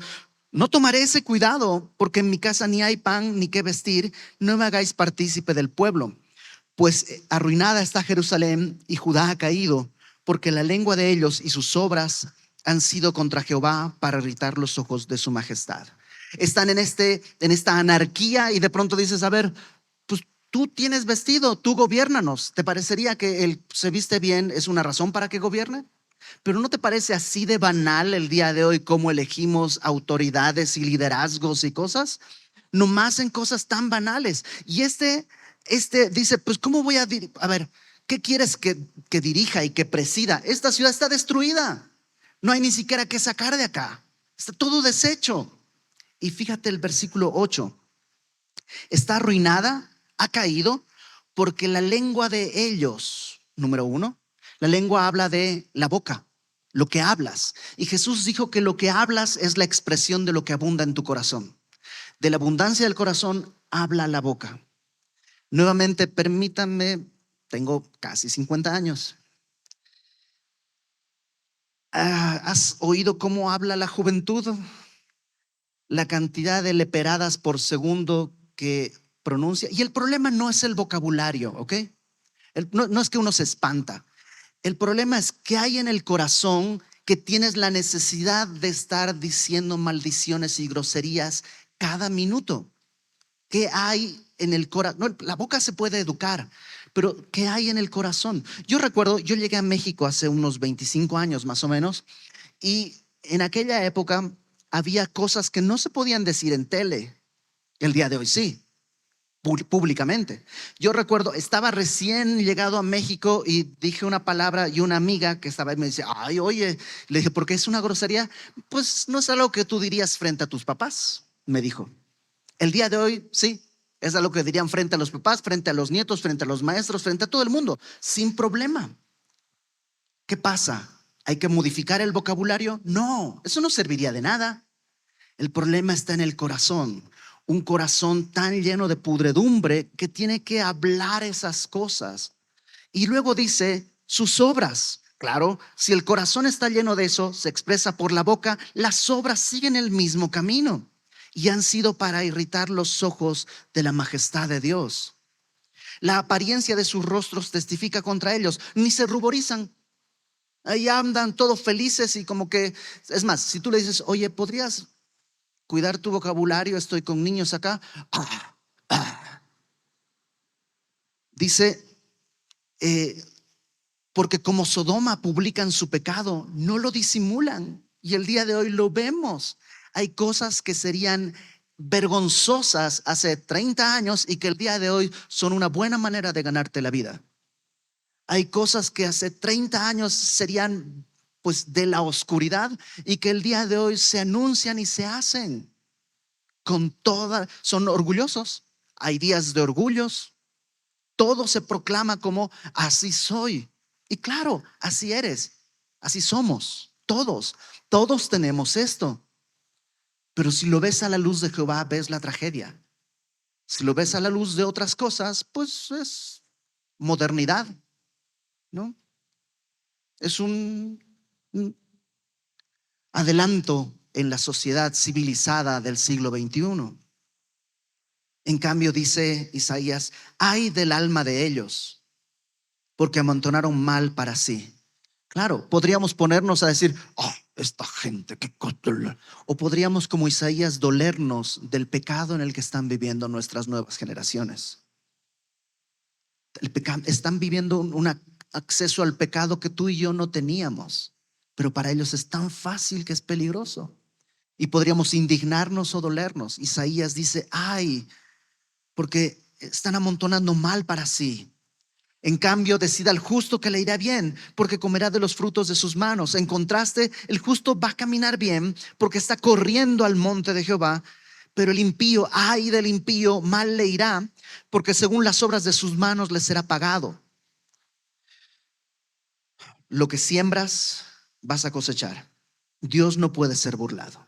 no tomaré ese cuidado, porque en mi casa ni hay pan ni qué vestir, no me hagáis partícipe del pueblo. Pues arruinada está Jerusalén y Judá ha caído, porque la lengua de ellos y sus obras han sido contra Jehová para irritar los ojos de su majestad. Están en esta anarquía y de pronto dices, a ver, pues tú tienes vestido, tú gobiérnanos. ¿Te parecería que el se viste bien es una razón para que gobierne? Pero ¿no te parece así de banal el día de hoy cómo elegimos autoridades y liderazgos y cosas? Nomás en cosas tan banales. Y este dice, pues ¿cómo voy a ver, ¿qué quieres que dirija y que presida? Esta ciudad está destruida. No hay ni siquiera que sacar de acá. Está todo deshecho. Y fíjate el versículo 8. Está arruinada, ha caído, porque la lengua de ellos, número 1, la lengua habla de la boca, lo que hablas. Y Jesús dijo que lo que hablas es la expresión de lo que abunda en tu corazón. De la abundancia del corazón habla la boca. Nuevamente, permítanme, tengo casi 50 años. ¿Has oído cómo habla la juventud? La cantidad de leperadas por segundo que pronuncia. Y el problema no es el vocabulario, ¿ok? No es que uno se espanta. El problema es que hay en el corazón que tienes la necesidad de estar diciendo maldiciones y groserías cada minuto. ¿Qué hay en el corazón? No, la boca se puede educar, pero ¿qué hay en el corazón? Yo recuerdo, yo llegué a México hace unos 25 años más o menos, y en aquella época había cosas que no se podían decir en tele. El día de hoy sí, públicamente. Yo recuerdo, estaba recién llegado a México y dije una palabra y una amiga que estaba ahí me dice, ay, oye, le dije, ¿por qué es una grosería? Pues no es algo que tú dirías frente a tus papás, me dijo. El día de hoy sí, es algo que dirían frente a los papás, frente a los nietos, frente a los maestros, frente a todo el mundo, sin problema. ¿Qué pasa? ¿Hay que modificar el vocabulario? No, eso no serviría de nada. El problema está en el corazón. un corazón tan lleno de pudredumbre que tiene que hablar esas cosas. Y luego dice sus obras. Claro, si el corazón está lleno de eso, se expresa por la boca, las obras siguen el mismo camino y han sido para irritar los ojos de la majestad de Dios. La apariencia de sus rostros testifica contra ellos, ni se ruborizan. Ahí andan todos felices y como que, es más, si tú le dices, oye, ¿podrías cuidar tu vocabulario? Estoy con niños acá. Dice, porque como Sodoma publican su pecado, no lo disimulan. Y el día de hoy lo vemos. Hay cosas que serían vergonzosas hace 30 años y que el día de hoy son una buena manera de ganarte la vida. Hay cosas que hace 30 años serían pues de la oscuridad y que el día de hoy se anuncian y se hacen con toda, son orgullosos. Hay días de orgullos. Todo se proclama como así soy. Y claro, así eres, así somos, todos tenemos esto. Pero si lo ves a la luz de Jehová, ves la tragedia. Si lo ves a la luz de otras cosas, pues es modernidad, ¿no? Es un adelanto en la sociedad civilizada del siglo XXI. En cambio, dice Isaías, ay del alma de ellos, porque amontonaron mal para sí. Claro, podríamos ponernos a decir, oh, esta gente, qué cosa. O podríamos, como Isaías, dolernos del pecado en el que están viviendo nuestras nuevas generaciones. El pecado, están viviendo un acceso al pecado que tú y yo no teníamos, pero para ellos es tan fácil que es peligroso. Y podríamos indignarnos o dolernos. Isaías dice, ay, porque están amontonando mal para sí. En cambio, decida al justo que le irá bien, porque comerá de los frutos de sus manos. En contraste, el justo va a caminar bien, porque está corriendo al monte de Jehová. Pero el impío, ay del impío, mal le irá, porque según las obras de sus manos le será pagado. Lo que siembras, vas a cosechar. Dios no puede ser burlado.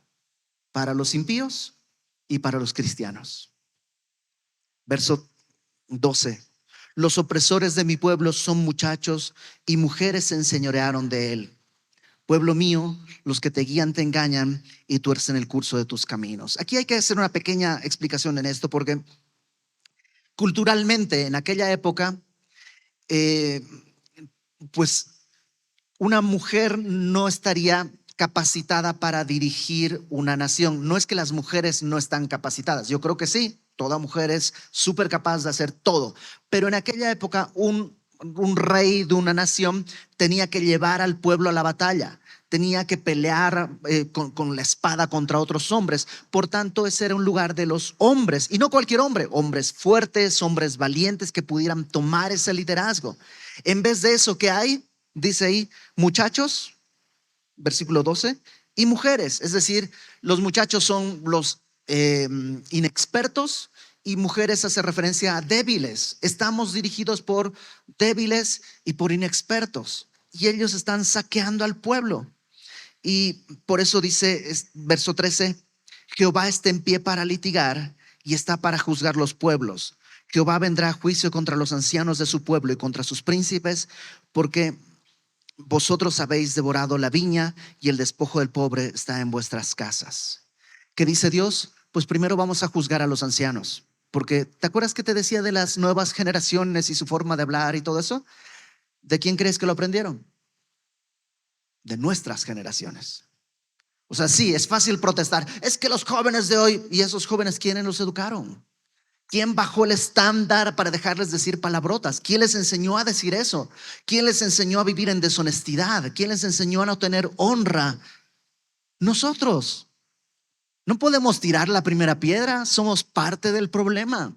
Para los impíos y para los cristianos. Verso 12. Los opresores de mi pueblo son muchachos y mujeres se enseñorearon de él. Pueblo mío, los que te guían te engañan y tuercen el curso de tus caminos. Aquí hay que hacer una pequeña explicación en esto porque culturalmente en aquella época, pues una mujer no estaría capacitada para dirigir una nación. No es que las mujeres no están capacitadas, yo creo que sí. Toda mujer es súper capaz de hacer todo. Pero en aquella época un rey de una nación tenía que llevar al pueblo a la batalla. Tenía que pelear con la espada contra otros hombres. Por tanto, ese era un lugar de los hombres. Y no cualquier hombre. Hombres fuertes, hombres valientes que pudieran tomar ese liderazgo. En vez de eso, ¿qué hay? Dice ahí, muchachos, versículo 12, y mujeres. Es decir, los muchachos son los inexpertos y mujeres hace referencia a débiles. Estamos dirigidos por débiles y por inexpertos y ellos están saqueando al pueblo. Y por eso dice verso 13, Jehová está en pie para litigar y está para juzgar los pueblos. Jehová vendrá a juicio contra los ancianos de su pueblo y contra sus príncipes, porque vosotros habéis devorado la viña y el despojo del pobre está en vuestras casas. ¿Qué dice Dios? Pues primero vamos a juzgar a los ancianos, porque ¿te acuerdas que te decía de las nuevas generaciones y su forma de hablar y todo eso? ¿De quién crees que lo aprendieron? De nuestras generaciones. O sea, sí, es fácil protestar. Es que los jóvenes de hoy, y esos jóvenes, ¿quiénes los educaron? ¿Quién bajó el estándar para dejarles decir palabrotas? ¿Quién les enseñó a decir eso? ¿Quién les enseñó a vivir en deshonestidad? ¿Quién les enseñó a no tener honra? Nosotros. No podemos tirar la primera piedra, somos parte del problema.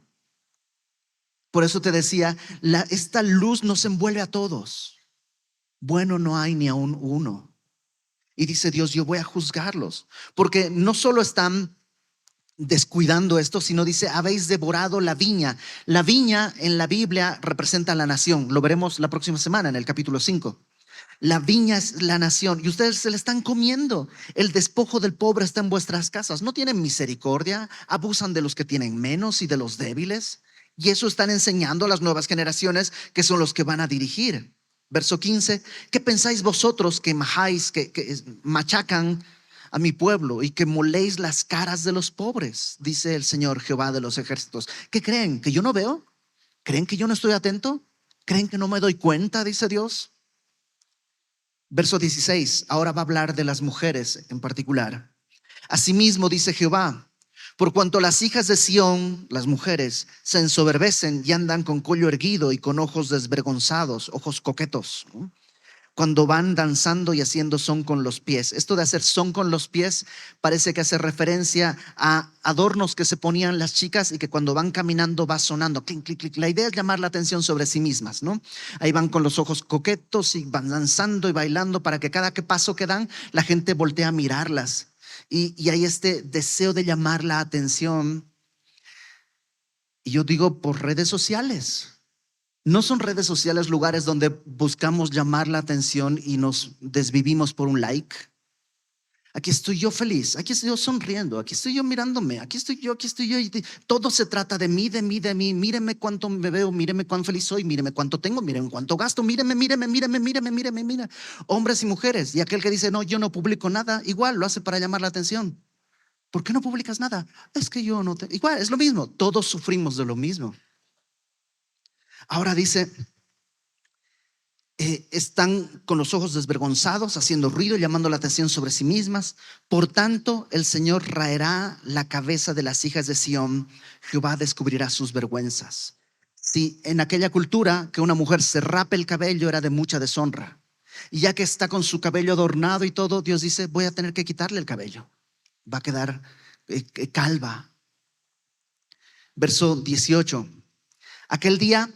Por eso te decía, esta luz nos envuelve a todos. Bueno, no hay ni aún uno. Y dice Dios, yo voy a juzgarlos. Porque no solo están descuidando esto, sino dice, habéis devorado la viña. La viña en la Biblia representa a la nación. Lo veremos la próxima semana en el capítulo 5. La viña es la nación y ustedes se la están comiendo. El despojo del pobre está en vuestras casas. No tienen misericordia, abusan de los que tienen menos y de los débiles. Y eso están enseñando a las nuevas generaciones que son los que van a dirigir. Verso 15, ¿qué pensáis vosotros que majáis, que machacan a mi pueblo y que moléis las caras de los pobres? Dice el Señor Jehová de los ejércitos. ¿Qué creen? ¿Que yo no veo? ¿Creen que yo no estoy atento? ¿Creen que no me doy cuenta? Dice Dios. Verso 16, ahora va a hablar de las mujeres en particular. Asimismo dice Jehová, por cuanto las hijas de Sión, las mujeres, se ensoberbecen y andan con cuello erguido y con ojos desvergonzados, ojos coquetos, ¿no? Cuando van danzando y haciendo son con los pies. Esto de hacer son con los pies parece que hace referencia a adornos que se ponían las chicas y que cuando van caminando va sonando. Clic, clic, clic. La idea es llamar la atención sobre sí mismas, ¿no? Ahí van con los ojos coquetos y van danzando y bailando para que cada paso que dan la gente voltea a mirarlas. Y hay este deseo de llamar la atención. Y yo digo por redes sociales. No son redes sociales lugares donde buscamos llamar la atención y nos desvivimos por un like. Aquí estoy yo feliz, aquí estoy yo sonriendo, aquí estoy yo mirándome, aquí estoy yo. Y todo se trata de mí, de mí, de mí. Míreme cuánto me veo, míreme cuán feliz soy, míreme cuánto tengo, míreme cuánto gasto, míreme. Hombres y mujeres. Y aquel que dice, no, yo no publico nada, igual lo hace para llamar la atención. ¿Por qué no publicas nada? Es que yo no te... Igual, es lo mismo, todos sufrimos de lo mismo. Ahora dice, están con los ojos desvergonzados, haciendo ruido, llamando la atención sobre sí mismas. Por tanto, el Señor raerá la cabeza de las hijas de Sión. Jehová descubrirá sus vergüenzas. Si en aquella cultura que una mujer se rape el cabello era de mucha deshonra, y ya que está con su cabello adornado y todo, Dios dice, voy a tener que quitarle el cabello. Va a quedar calva. Verso 18. Aquel día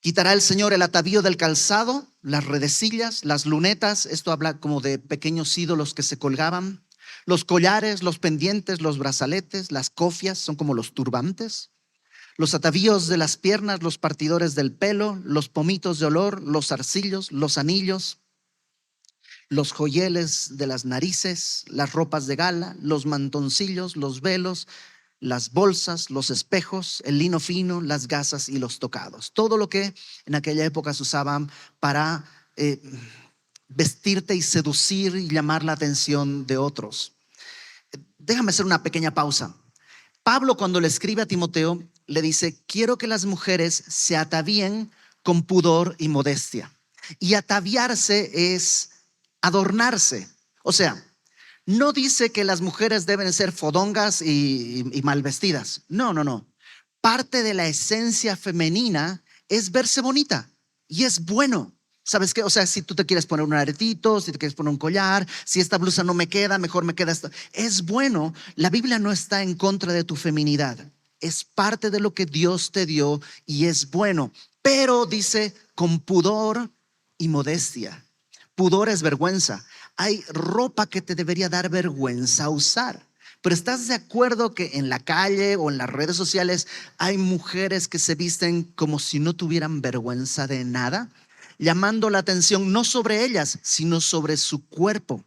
quitará el Señor el atavío del calzado, las redecillas, las lunetas. Esto habla como de pequeños ídolos que se colgaban. Los collares, los pendientes, los brazaletes, las cofias, son como los turbantes. Los atavíos de las piernas, los partidores del pelo, los pomitos de olor, los zarcillos, los anillos, los joyeles de las narices, las ropas de gala, los mantoncillos, los velos, las bolsas, los espejos, el lino fino, las gasas y los tocados. Todo lo que en aquella época se usaban para vestirte y seducir y llamar la atención de otros. Déjame hacer una pequeña pausa. Pablo, cuando le escribe a Timoteo, le dice, quiero que las mujeres se atavíen con pudor y modestia. Y ataviarse es adornarse. O sea, no dice que las mujeres deben ser fodongas y mal vestidas. No. Parte de la esencia femenina es verse bonita y es bueno. ¿Sabes qué? O sea, si tú te quieres poner un aretito, si te quieres poner un collar, si esta blusa no me queda, mejor me queda esta. Es bueno. La Biblia no está en contra de tu feminidad. Es parte de lo que Dios te dio y es bueno. Pero dice con pudor y modestia. Pudor es vergüenza. Hay ropa que te debería dar vergüenza usar. Pero ¿estás de acuerdo que en la calle o en las redes sociales hay mujeres que se visten como si no tuvieran vergüenza de nada? Llamando la atención no sobre ellas, sino sobre su cuerpo.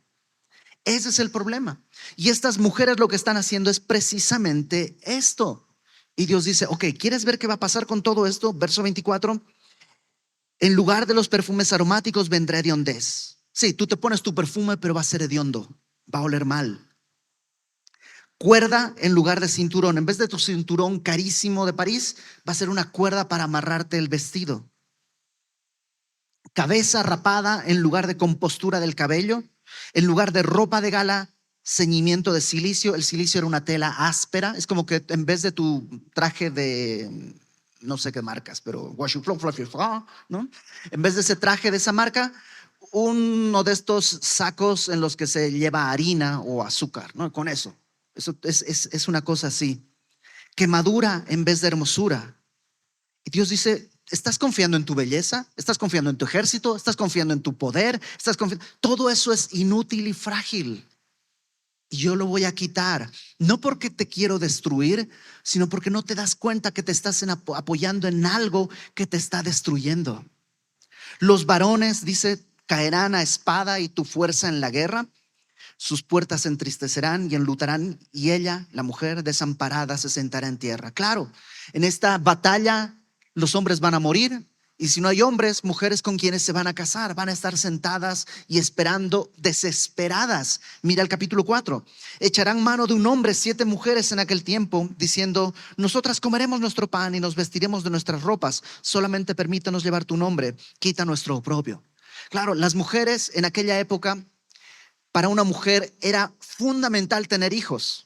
Ese es el problema. Y estas mujeres lo que están haciendo es precisamente esto. Y Dios dice, ok, ¿quieres ver qué va a pasar con todo esto? Verso 24. En lugar de los perfumes aromáticos vendrá hediondez. Sí, tú te pones tu perfume, pero va a ser hediondo, va a oler mal. Cuerda en lugar de cinturón. En vez de tu cinturón carísimo de París, va a ser una cuerda para amarrarte el vestido. Cabeza rapada en lugar de compostura del cabello. En lugar de ropa de gala, ceñimiento de silicio. El silicio era una tela áspera. Es como que en vez de tu traje de, no sé qué marcas, pero ¿no? En vez de ese traje de esa marca, uno de estos sacos en los que se lleva harina o azúcar, ¿no? Con eso es una cosa así. Quemadura en vez de hermosura. Y Dios dice, ¿estás confiando en tu belleza? ¿Estás confiando en tu ejército? ¿Estás confiando en tu poder? Todo eso es inútil y frágil. Y yo lo voy a quitar, no porque te quiero destruir, sino porque no te das cuenta que te estás apoyando en algo que te está destruyendo. Los varones, dice, caerán a espada y tu fuerza en la guerra. Sus puertas se entristecerán y enlutarán, y ella, la mujer desamparada, se sentará en tierra. Claro, en esta batalla los hombres van a morir, y si no hay hombres, mujeres con quienes se van a casar, van a estar sentadas y esperando, desesperadas. Mira el capítulo 4. Echarán mano de un hombre 7 mujeres en aquel tiempo, diciendo: nosotras comeremos nuestro pan y nos vestiremos de nuestras ropas. Solamente permítanos llevar tu nombre, quita nuestro oprobio. Claro, las mujeres en aquella época, para una mujer era fundamental tener hijos.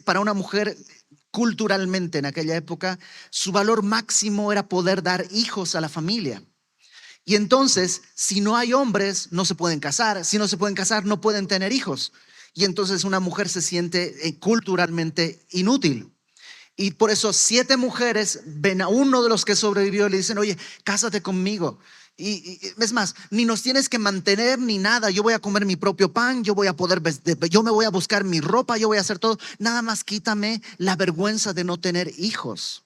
Para una mujer, culturalmente en aquella época, su valor máximo era poder dar hijos a la familia. Y entonces, si no hay hombres, no se pueden casar. Si no se pueden casar, no pueden tener hijos. Y entonces una mujer se siente culturalmente inútil. Y por eso 7 mujeres ven a uno de los que sobrevivió y le dicen: oye, cásate conmigo. Y es más, ni nos tienes que mantener ni nada. Yo voy a comer mi propio pan, yo me voy a buscar mi ropa, yo voy a hacer todo. Nada más quítame la vergüenza de no tener hijos.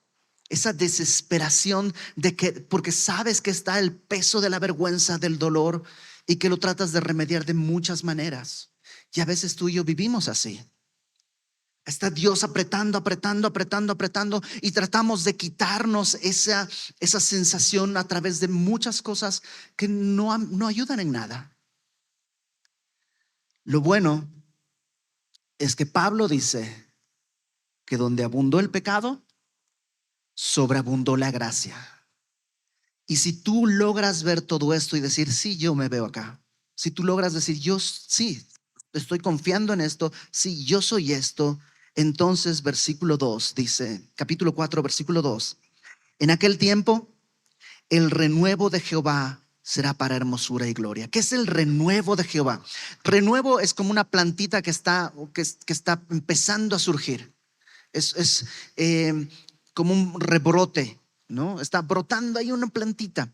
Esa desesperación porque sabes que está el peso de la vergüenza, del dolor, y que lo tratas de remediar de muchas maneras. Y a veces tú y yo vivimos así. Está Dios apretando, apretando, apretando, apretando, y tratamos de quitarnos esa sensación a través de muchas cosas que no ayudan en nada. Lo bueno es que Pablo dice que donde abundó el pecado, sobreabundó la gracia. Y si tú logras ver todo esto y decir: sí, yo me veo acá. Si tú logras decir: yo sí, estoy confiando en esto, sí, yo soy esto. Entonces, versículo 2 dice, capítulo 4, versículo 2: en aquel tiempo, el renuevo de Jehová será para hermosura y gloria. ¿Qué es el renuevo de Jehová? Renuevo es como una plantita que está empezando a surgir. Es como un rebrote, ¿no? Está brotando ahí una plantita.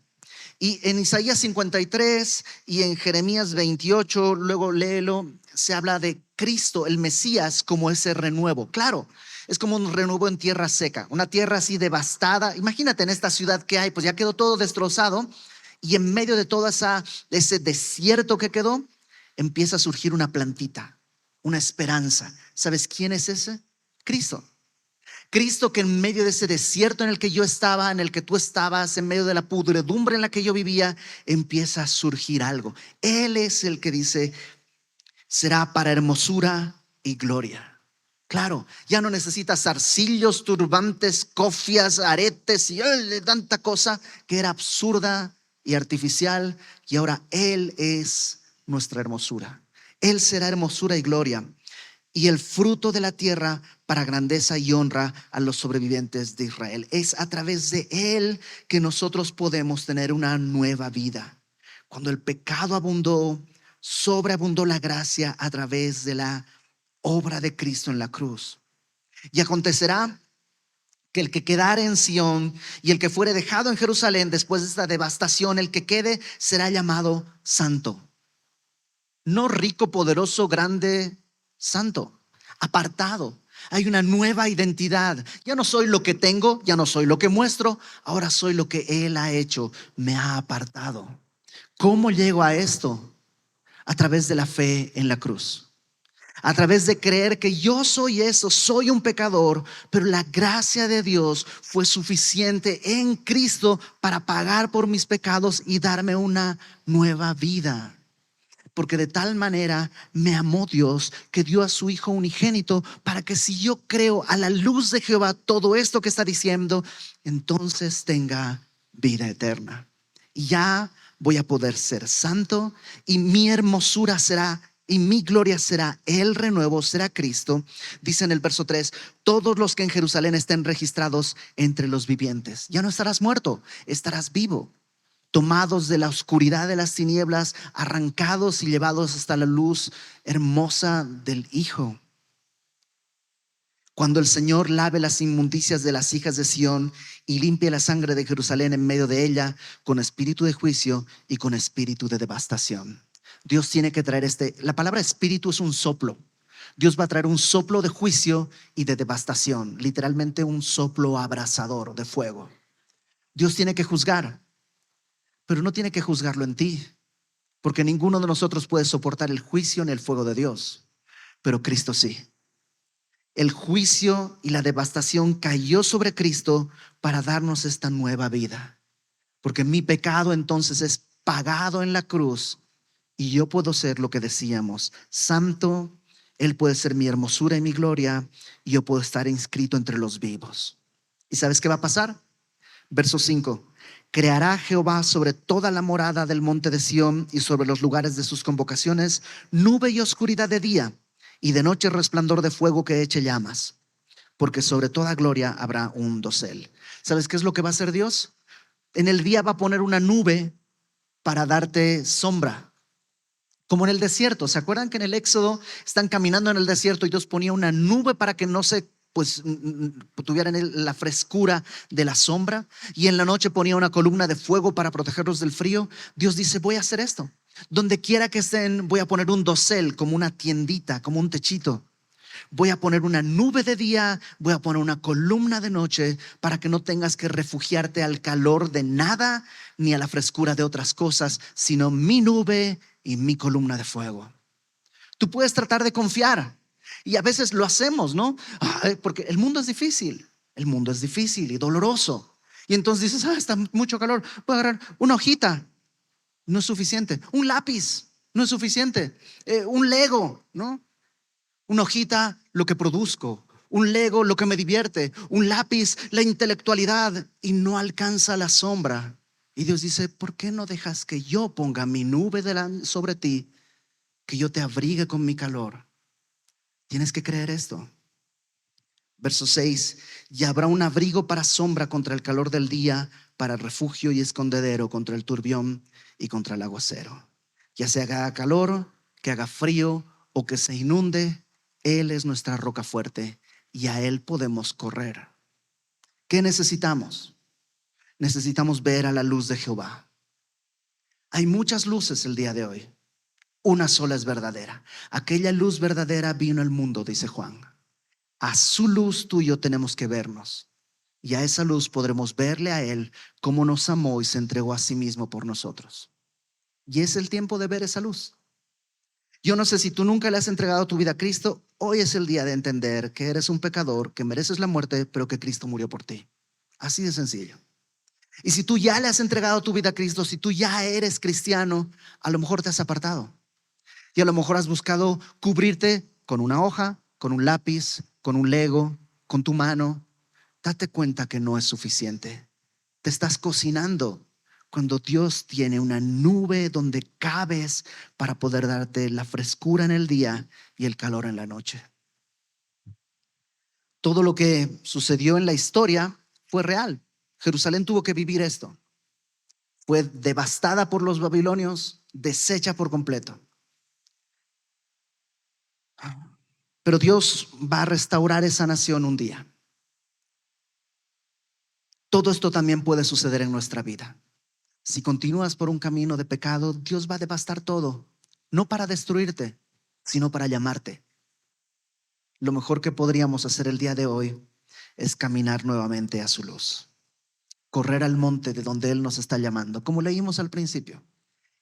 Y en Isaías 53 y en Jeremías 28, luego léelo, se habla de Cristo, el Mesías, como ese renuevo. Claro, es como un renuevo en tierra seca, una tierra así devastada. Imagínate en esta ciudad que hay, pues ya quedó todo destrozado, y en medio de todo ese desierto que quedó, empieza a surgir una plantita, una esperanza. ¿Sabes quién es ese? Cristo. Cristo, que en medio de ese desierto en el que yo estaba, en el que tú estabas, en medio de la pudredumbre en la que yo vivía, empieza a surgir algo. Él es el que dice: será para hermosura y gloria. Claro, ya no necesitas zarcillos, turbantes, cofias, aretes y tanta cosa que era absurda y artificial. Y ahora Él es nuestra hermosura. Él será hermosura y gloria, y el fruto de la tierra para grandeza y honra a los sobrevivientes de Israel. Es a través de Él que nosotros podemos tener una nueva vida. Cuando el pecado abundó, sobreabundó la gracia a través de la obra de Cristo en la cruz. Y acontecerá que el que quedare en Sión y el que fuere dejado en Jerusalén después de esta devastación, el que quede será llamado santo. No rico, poderoso, grande, santo, apartado. Hay una nueva identidad. Ya no soy lo que tengo, ya no soy lo que muestro, ahora soy lo que Él ha hecho, me ha apartado. ¿Cómo llego a esto? A través de la fe en la cruz. A través de creer que yo soy eso, soy un pecador, pero la gracia de Dios fue suficiente en Cristo para pagar por mis pecados y darme una nueva vida. Porque de tal manera me amó Dios, que dio a su Hijo unigénito, para que si yo creo a la luz de Jehová todo esto que está diciendo, entonces tenga vida eterna. Y ya voy a poder ser santo, y mi hermosura será, y mi gloria será el renuevo, será Cristo. Dice en el verso 3: todos los que en Jerusalén estén registrados entre los vivientes. Ya no estarás muerto, estarás vivo. Tomados de la oscuridad de las tinieblas, arrancados y llevados hasta la luz hermosa del Hijo. Cuando el Señor lave las inmundicias de las hijas de Sión y limpie la sangre de Jerusalén en medio de ella, con espíritu de juicio y con espíritu de devastación. Dios tiene que traer la palabra espíritu es un soplo. Dios va a traer un soplo de juicio y de devastación, literalmente un soplo abrasador de fuego. Dios tiene que juzgar. pero no tiene que juzgarlo en ti, porque ninguno de nosotros puede soportar el juicio ni el fuego de Dios, pero Cristo sí. El juicio y la devastación cayó sobre Cristo para darnos esta nueva vida, porque mi pecado entonces es pagado en la cruz y yo puedo ser lo que decíamos, santo. Él puede ser mi hermosura y mi gloria y yo puedo estar inscrito entre los vivos. ¿Y sabes qué va a pasar? Verso 5. Creará Jehová sobre toda la morada del monte de Sión y sobre los lugares de sus convocaciones nube y oscuridad de día, y de noche resplandor de fuego que eche llamas, porque sobre toda gloria habrá un dosel. ¿Sabes qué es lo que va a hacer Dios? En el día va a poner una nube para darte sombra, como en el desierto. ¿Se acuerdan que en el Éxodo están caminando en el desierto y Dios ponía una nube para que no se tuvieran la frescura de la sombra, y en la noche ponía una columna de fuego para protegerlos del frío? Dios dice, voy a hacer esto. Donde quiera que estén, voy a poner un dosel, como una tiendita, como un techito. Voy a poner una nube de día, voy a poner una columna de noche para que no tengas que refugiarte al calor de nada ni a la frescura de otras cosas, sino mi nube y mi columna de fuego. Tú puedes tratar de confiar y a veces lo hacemos, ¿no? Porque el mundo es difícil. El mundo es difícil y doloroso. Y entonces dices, está mucho calor. Voy a agarrar una hojita. No es suficiente. Un lápiz. No es suficiente. Un Lego, ¿no? Una hojita, lo que produzco. Un Lego, lo que me divierte. Un lápiz, la intelectualidad. Y no alcanza la sombra. Y Dios dice, ¿por qué no dejas que yo ponga mi nube sobre ti? Que yo te abrigue con mi calor. Tienes que creer esto. Verso 6. Y habrá un abrigo para sombra contra el calor del día, para refugio y escondedero contra el turbión y contra el aguacero. Ya sea que haga calor, que haga frío o que se inunde, Él es nuestra roca fuerte y a Él podemos correr. ¿Qué necesitamos? Necesitamos ver a la luz de Jehová. Hay muchas luces el día de hoy. Una sola es verdadera. Aquella luz verdadera vino al mundo, dice Juan. A su luz tú y yo tenemos que vernos. Y a esa luz podremos verle a Él cómo nos amó y se entregó a sí mismo por nosotros. Y es el tiempo de ver esa luz. Yo no sé si tú nunca le has entregado tu vida a Cristo. Hoy es el día de entender que eres un pecador, que mereces la muerte, pero que Cristo murió por ti. Así de sencillo. Y si tú ya le has entregado tu vida a Cristo, si tú ya eres cristiano, a lo mejor te has apartado. Y a lo mejor has buscado cubrirte con una hoja, con un lápiz, con un Lego, con tu mano. Date cuenta que no es suficiente. Te estás cocinando cuando Dios tiene una nube donde cabes para poder darte la frescura en el día y el calor en la noche. Todo lo que sucedió en la historia fue real. Jerusalén tuvo que vivir esto. Fue devastada por los babilonios, deshecha por completo. Pero Dios va a restaurar esa nación un día. Todo esto también puede suceder en nuestra vida. Si continúas por un camino de pecado, Dios va a devastar todo, no para destruirte, sino para llamarte. Lo mejor que podríamos hacer el día de hoy es caminar nuevamente a su luz, correr al monte de donde Él nos está llamando, como leímos al principio,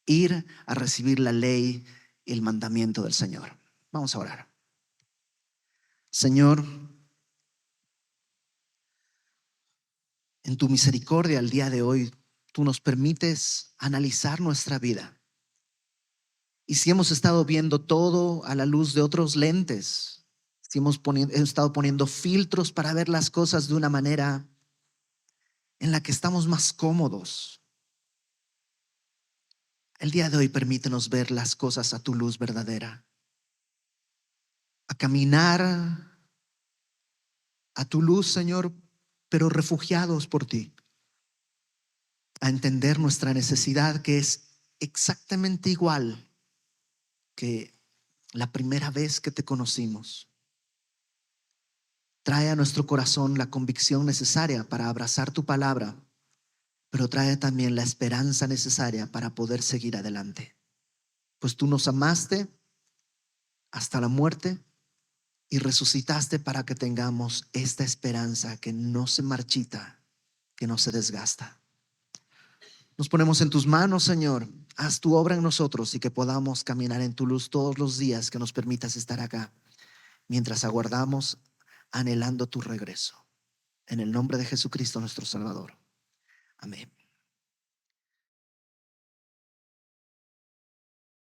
ir a recibir la ley y el mandamiento del Señor. Vamos a orar. Señor, en tu misericordia el día de hoy, tú nos permites analizar nuestra vida. Y si hemos estado viendo todo a la luz de otros lentes, si hemos estado poniendo filtros para ver las cosas de una manera en la que estamos más cómodos, el día de hoy permítenos ver las cosas a tu luz verdadera, a caminar a tu luz, Señor, pero refugiados por ti, a entender nuestra necesidad, que es exactamente igual que la primera vez que te conocimos. Trae a nuestro corazón la convicción necesaria para abrazar tu palabra, pero trae también la esperanza necesaria para poder seguir adelante. Pues tú nos amaste hasta la muerte y resucitaste para que tengamos esta esperanza que no se marchita, que no se desgasta. Nos ponemos en tus manos, Señor. Haz tu obra en nosotros y que podamos caminar en tu luz todos los días que nos permitas estar acá, mientras aguardamos, anhelando tu regreso. En el nombre de Jesucristo nuestro Salvador. Amén.